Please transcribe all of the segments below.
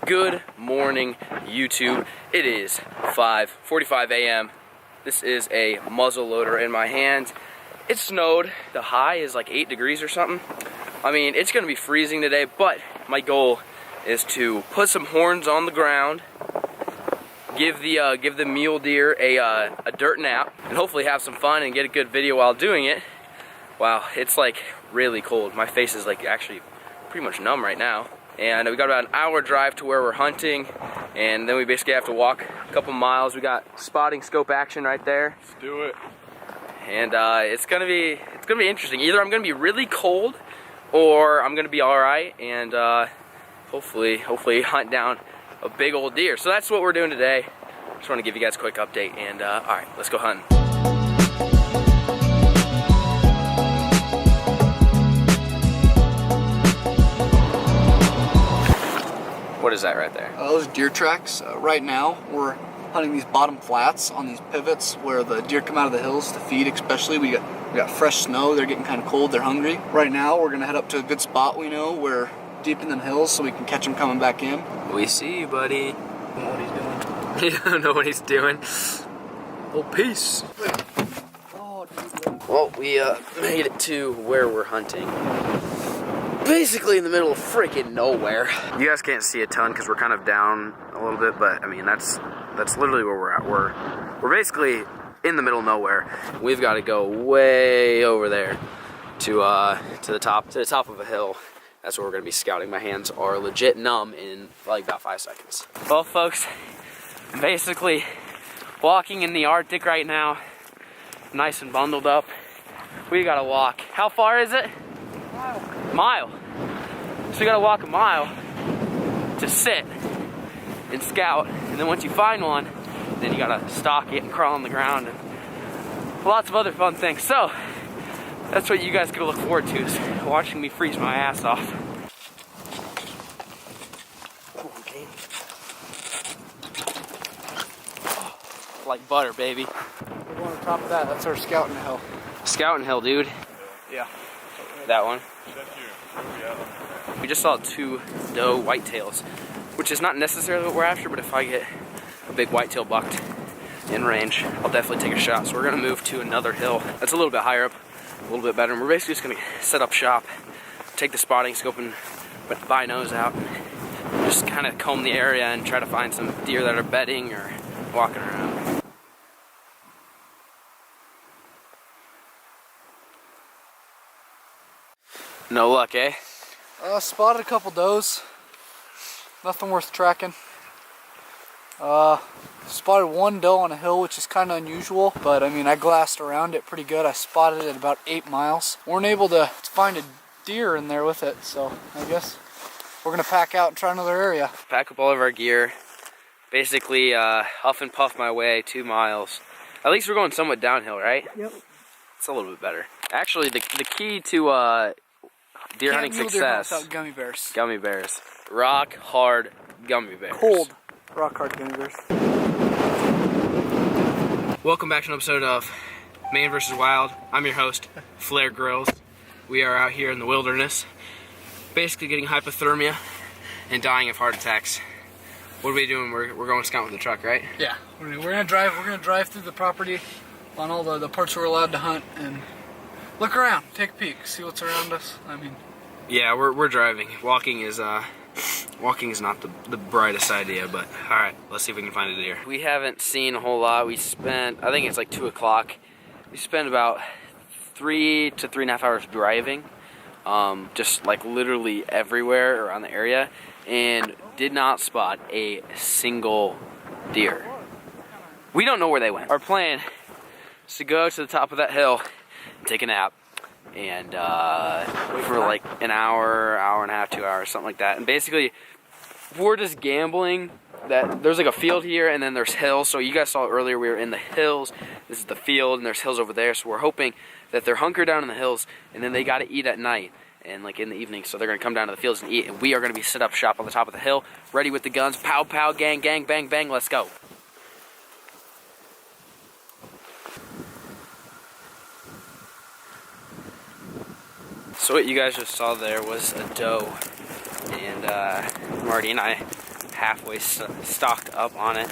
Good morning, YouTube. It is 5:45 a.m. This is a muzzle loader in my hand. It snowed. The high is like 8 degrees or something. I mean, it's gonna be freezing today, but my goal is to put some horns on the ground, give the mule deer a dirt nap, and hopefully have some fun and get a good video while doing it. Wow, it's like really cold. My face is like actually pretty much numb right now. And we got about an hour drive to where we're hunting, and then we basically have to walk a couple miles. We got spotting scope action right there. Let's do it. And it's gonna be interesting. Either I'm gonna be really cold, or I'm gonna be all right, and hopefully hunt down a big old deer. So that's what we're doing today. Just want to give you guys a quick update, and all right, let's go hunting. What is that right there? Those deer tracks. Right now, we're hunting these bottom flats on these pivots where the deer come out of the hills to feed. Especially, we got fresh snow. They're getting kind of cold. They're hungry. Right now, we're gonna head up to a good spot we know. We're deep in the hills, so we can catch them coming back in. We see you, buddy. I don't know what he's doing. You don't know what he's doing. Oh, peace. Oh, dude. Well, we made it to where we're hunting. Basically in the middle of freaking nowhere. You guys can't see a ton because we're kind of down a little bit, but I mean that's literally where we're at. We're basically in the middle of nowhere. We've got to go way over there to the top of a hill. That's where we're gonna be scouting. My hands are legit numb in like about 5 seconds. Well, folks, I'm basically walking in the Arctic right now, nice and bundled up. We gotta walk. How far is it? Mile. So you gotta walk a mile to sit and scout, and then once you find one, then you gotta stalk it and crawl on the ground and lots of other fun things. So that's what you guys gotta look forward to, is watching me freeze my ass off. Okay. Like butter, baby. We're going on top of that. That's our scouting hill. Scouting hill, dude. Yeah. That one. We just saw 2 doe whitetails, which is not necessarily what we're after, but if I get a big whitetail bucked in range, I'll definitely take a shot. So we're gonna move to another hill that's a little bit higher up, a little bit better, and we're basically just gonna set up shop, take the spotting scope and put the binos out, and just kind of comb the area and try to find some deer that are bedding or walking around. No luck, eh? Spotted a couple does. Nothing worth tracking. Spotted 1 doe on a hill, which is kind of unusual, but I mean, I glassed around it pretty good. I spotted it at about 8 miles. Weren't able to find a deer in there with it, so I guess we're gonna pack out and try another area. Pack up all of our gear. Basically, huff and puff my way 2 miles. At least we're going somewhat downhill, right? Yep. It's a little bit better. Actually, the key to deer hunting success. Without gummy bears. Gummy bears. Rock hard gummy bears. Cold. Rock hard gummy bears. Welcome back to an episode of Man vs. Wild. I'm your host, Flare Grills. We are out here in the wilderness, basically getting hypothermia and dying of heart attacks. What are we doing? We're going scouting with the truck, right? Yeah. We're gonna drive through the property on all the parts we're allowed to hunt and look around, take a peek, see what's around us. I mean, yeah, we're driving. Walking is not the brightest idea, but all right, let's see if we can find a deer. We haven't seen a whole lot. We spent, I think it's like 2 o'clock. We spent about 3 to 3.5 hours driving, just like literally everywhere around the area, and did not spot a single deer. We don't know where they went. Our plan is to go to the top of that hill, take a nap, and for like an hour, hour and a half, 2 hours, something like that. And basically, we're just gambling that there's like a field here and then there's hills. So you guys saw earlier, we were in the hills. This is the field and there's hills over there. So we're hoping that they're hunkered down in the hills and then they got to eat at night and like in the evening. So they're going to come down to the fields and eat. And we are going to be set up shop on the top of the hill, ready with the guns. Pow, pow, gang, gang, bang, bang. Let's go. So what you guys just saw there was a doe, and Marty and I halfway stocked up on it,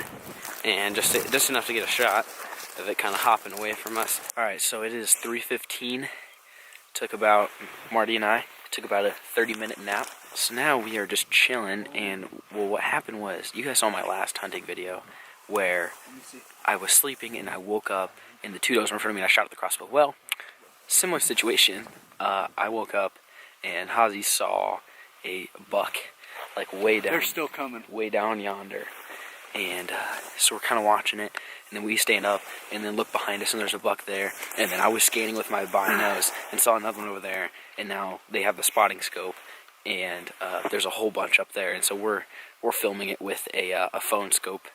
and just enough to get a shot of it kind of hopping away from us. All right, so it is 3:15. Marty and I took about a 30-minute nap. So now we are just chilling, and well, what happened was, you guys saw my last hunting video where I was sleeping and I woke up and the two does were in front of me and I shot at the crossbow. Well, similar situation. I woke up and Haase saw a buck like way down. They're still coming. Way down yonder. And so we're kind of watching it, and then we stand up and then look behind us and there's a buck there. And then I was scanning with my binos and saw another one over there, and now they have the spotting scope, and there's a whole bunch up there. And so we're filming it with a phone scope,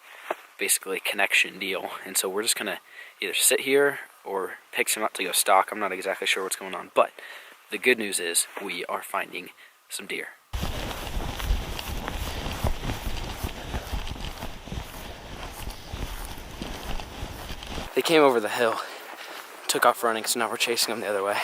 basically connection deal. And so we're just gonna either sit here or pick some up to go stalk. I'm not exactly sure what's going on, but the good news is we are finding some deer. They came over the hill, took off running, so now we're chasing them the other way.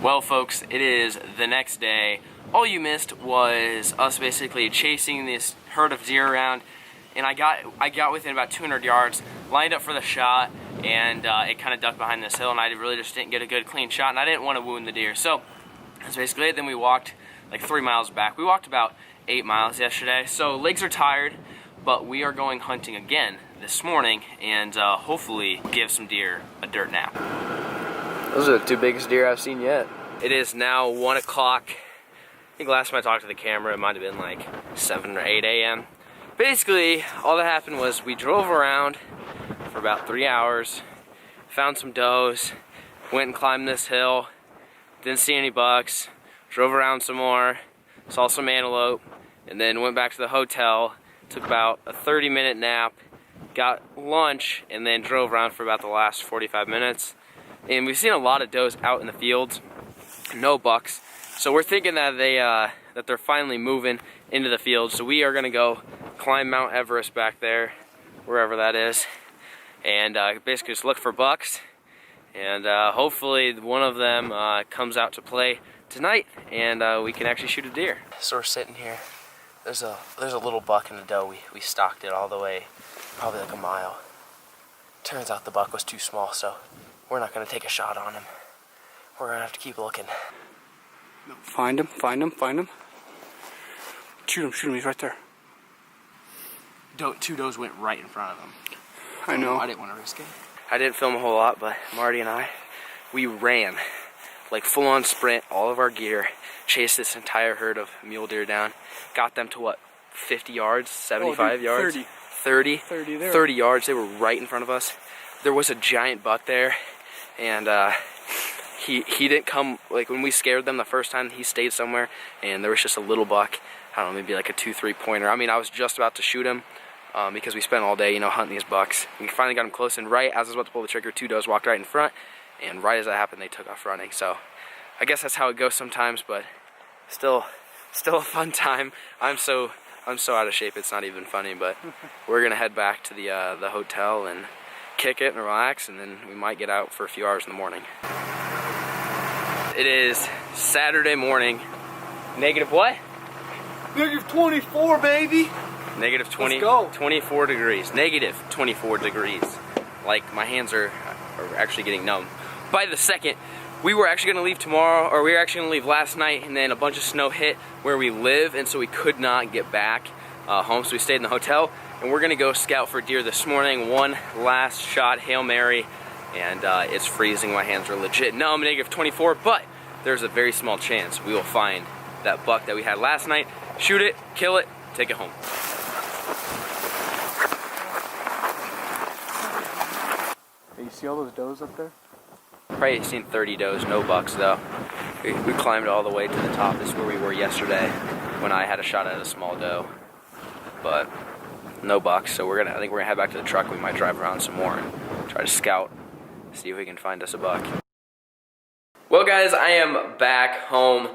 Well, folks, it is the next day. All you missed was us basically chasing this herd of deer around, and I got within about 200 yards, lined up for the shot, and it kind of ducked behind this hill, and I really just didn't get a good clean shot, and I didn't want to wound the deer. So that's basically it. Then we walked like 3 miles back. We walked about 8 miles yesterday, so legs are tired, but we are going hunting again this morning, and hopefully give some deer a dirt nap. Those are the two biggest deer I've seen yet. It is now 1 o'clock. I think last time I talked to the camera, it might have been like 7 or 8 a.m. Basically, all that happened was we drove around for about 3 hours, found some does, went and climbed this hill, didn't see any bucks, drove around some more, saw some antelope, and then went back to the hotel, took about a 30-minute nap, got lunch, and then drove around for about the last 45 minutes. And we've seen a lot of does out in the fields, no bucks. So we're thinking that they're finally moving into the fields. So we are gonna go climb Mount Everest back there, wherever that is, and basically just look for bucks. And hopefully one of them comes out to play tonight, and we can actually shoot a deer. So we're sitting here. There's a little buck in the doe. We stalked it all the way, probably like a mile. Turns out the buck was too small, so we're not gonna take a shot on him. We're gonna have to keep looking. Find him, find him, find him. Shoot him, he's right there. Two does went right in front of him. I know. I didn't want to risk it. I didn't film a whole lot, but Marty and I, we ran, like full-on sprint, all of our gear, chased this entire herd of mule deer down, got them to what, 50 yards, 75 yards? 30 yards. They were right in front of us. There was a giant buck there, and he didn't come, like when we scared them the first time, he stayed somewhere, and there was just a little buck, I don't know, maybe like a 2-3 pointer. I mean, I was just about to shoot him because we spent all day, hunting these bucks. We finally got him close, and right as I was about to pull the trigger, two does walked right in front, and right as that happened, they took off running. So I guess that's how it goes sometimes, but still a fun time. I'm so out of shape, it's not even funny, but we're gonna head back to the hotel and kick it and relax, and then we might get out for a few hours in the morning. It is Saturday morning. Negative what? Negative 24, baby. Negative 20, Let's go. 24 degrees. Negative 24 degrees. Like, my hands are actually getting numb. By the second, we were actually gonna leave tomorrow, or we were actually gonna leave last night, and then a bunch of snow hit where we live, and so we could not get back home, so we stayed in the hotel, and we're gonna go scout for deer this morning. One last shot, Hail Mary, and it's freezing. My hands are legit numb, negative 24, but there's a very small chance we will find that buck that we had last night, shoot it, kill it, take it home. Hey, you see all those does up there? Probably seen 30 does, no bucks though. We climbed all the way to the top. This is where we were yesterday when I had a shot at a small doe, but no bucks. So I think we're gonna head back to the truck. We might drive around some more and try to scout, see if we can find us a buck. Well, guys, I am back home,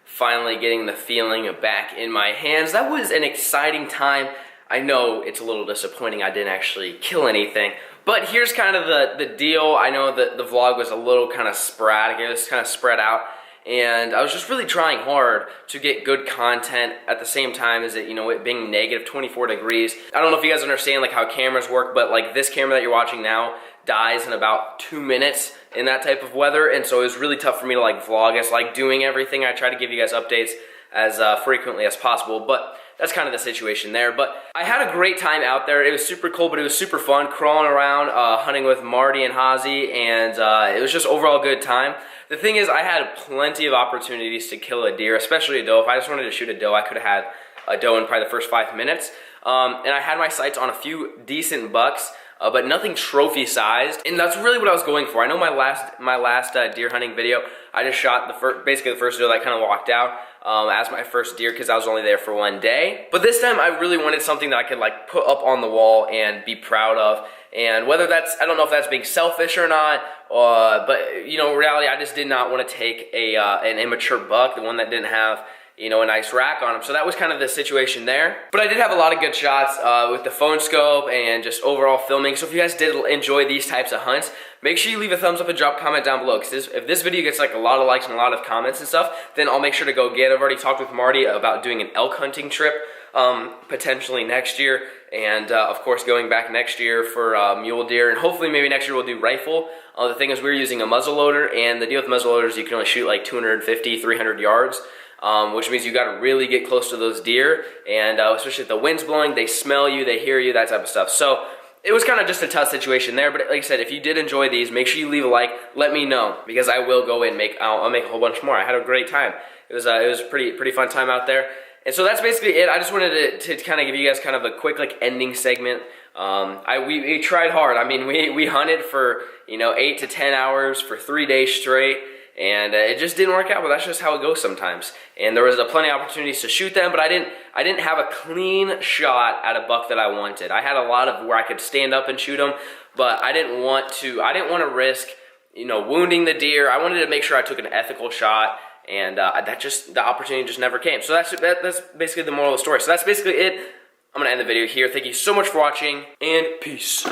finally getting the feeling back in my hands. That was an exciting time. I know it's a little disappointing I didn't actually kill anything. But here's kind of the deal. I know that the vlog was a little kind of sporadic. It was kind of spread out. And I was just really trying hard to get good content at the same time as it, you know, it being negative 24 degrees. I don't know if you guys understand like how cameras work, but like this camera that you're watching now dies in about 2 minutes in that type of weather. And so it was really tough for me to like vlog. It's like doing everything. I try to give you guys updates as frequently as possible, but that's kind of the situation there. But I had a great time out there. It was super cold, but it was super fun crawling around, hunting with Marty and Haase, and it was just overall a good time. The thing is, I had plenty of opportunities to kill a deer, especially a doe. If I just wanted to shoot a doe, I could have had a doe in probably the first 5 minutes. And I had my sights on a few decent bucks, but nothing trophy sized, and that's really what I was going for. I know my last deer hunting video, I just shot basically the first deer that kind of walked out as my first deer because I was only there for 1 day. But this time I really wanted something that I could like put up on the wall and be proud of. And whether that's, I don't know if that's being selfish or not, but you know, in reality, I just did not want to take an immature buck, the one that didn't have, you know, a nice rack on him. So that was kind of the situation there. But I did have a lot of good shots with the phone scope and just overall filming. So if you guys did enjoy these types of hunts, make sure you leave a thumbs up and drop a comment down below. Because if this video gets like a lot of likes and a lot of comments and stuff, then I'll make sure to go get it. I've already talked with Marty about doing an elk hunting trip potentially next year. And of course going back next year for mule deer. And hopefully maybe next year we'll do rifle. The thing is we're using a muzzle loader. And the deal with muzzle loaders, you can only shoot like 250, 300 yards. Which means you got to really get close to those deer, and especially if the wind's blowing, they smell you, they hear you, that type of stuff. So it was kind of just a tough situation there, but like I said, if you did enjoy these, make sure you leave a like, let me know, because I will go and I'll make a whole bunch more. I had a great time. It was a pretty fun time out there. And so that's basically it. I just wanted to kind of give you guys kind of a quick like ending segment. We tried hard. I mean, we hunted for, you know, 8 to 10 hours for 3 days straight. And it just didn't work out, but that's just how it goes sometimes. And there was plenty of opportunities to shoot them, but I didn't have a clean shot at a buck that I wanted. I had a lot of where I could stand up and shoot them, but I didn't want to risk, you know, wounding the deer. I wanted to make sure I took an ethical shot, and the opportunity just never came. So that's basically the moral of the story. So that's basically it. I'm gonna end the video here. Thank you so much for watching, and peace.